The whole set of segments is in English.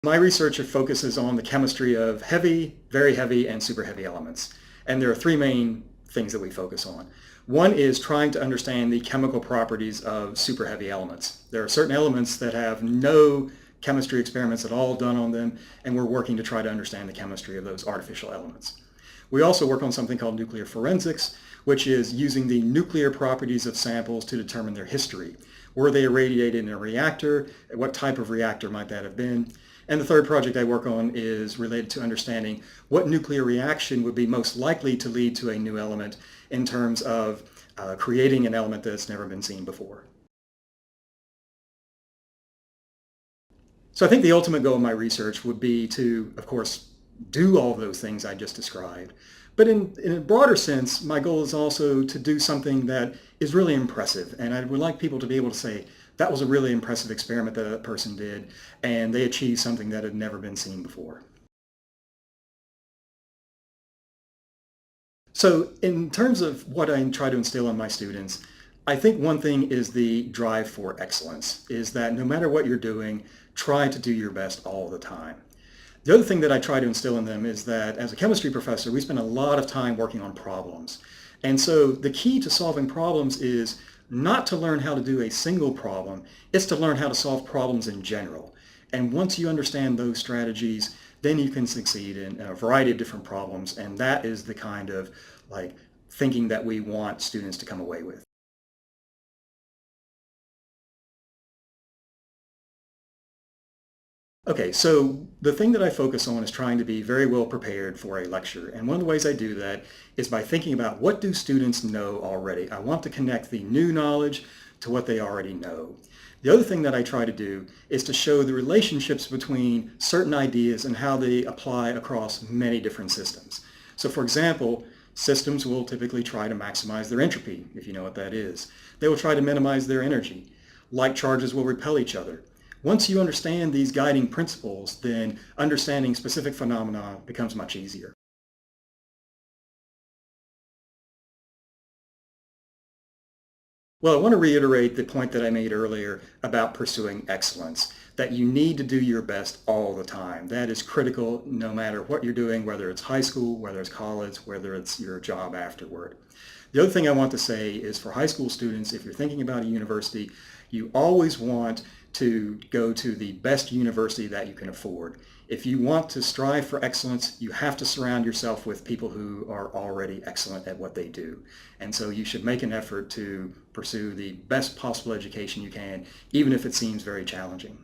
My research focuses on the chemistry of heavy, very heavy, and super heavy elements. And there are three main things that we focus on. One is trying to understand the chemical properties of super heavy elements. There are certain elements that have no chemistry experiments at all done on them, and we're working to try to understand the chemistry of those artificial elements. We also work on something called nuclear forensics, which is using the nuclear properties of samples to determine their history. Were they irradiated in a reactor? What type of reactor might that have been? And the third project I work on is related to understanding what nuclear reaction would be most likely to lead to a new element in terms of creating an element that's never been seen before. So I think the ultimate goal of my research would be to, of course, do all of those things I just described. But in a broader sense, my goal is also to do something that is really impressive. And I would like people to be able to say, that was a really impressive experiment that a person did, and they achieved something that had never been seen before. So in terms of what I try to instill in my students, I think one thing is the drive for excellence, is that no matter what you're doing, try to do your best all the time. The other thing that I try to instill in them is that as a chemistry professor, we spend a lot of time working on problems. And so the key to solving problems is not to learn how to do a single problem, it's to learn how to solve problems in general. And once you understand those strategies, then you can succeed in a variety of different problems. And that is the kind of thinking that we want students to come away with. Okay, so the thing that I focus on is trying to be very well prepared for a lecture. And one of the ways I do that is by thinking about what do students know already. I want to connect the new knowledge to what they already know. The other thing that I try to do is to show the relationships between certain ideas and how they apply across many different systems. So for example, systems will typically try to maximize their entropy, if you know what that is. They will try to minimize their energy. Like charges will repel each other. Once you understand these guiding principles, then understanding specific phenomena becomes much easier. Well, I want to reiterate the point that I made earlier about pursuing excellence, that you need to do your best all the time. That is critical no matter what you're doing, whether it's high school, whether it's college, whether it's your job afterward. The other thing I want to say is for high school students, if you're thinking about a university, you always want to go to the best university that you can afford. If you want to strive for excellence, you have to surround yourself with people who are already excellent at what they do. And so you should make an effort to pursue the best possible education you can, even if it seems very challenging.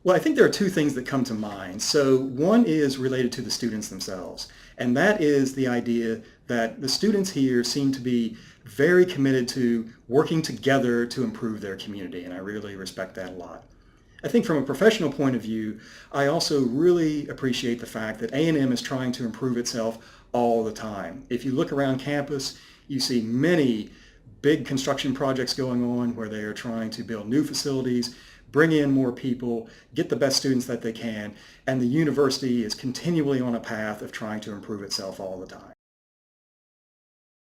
Well, I think there are two things that come to mind. So one is related to the students themselves, and that is the idea that the students here seem to be very committed to working together to improve their community, and I really respect that a lot. I think from a professional point of view, I also really appreciate the fact that A&M is trying to improve itself all the time. If you look around campus, you see many big construction projects going on where they are trying to build new facilities, bring in more people, get the best students that they can, and the university is continually on a path of trying to improve itself all the time.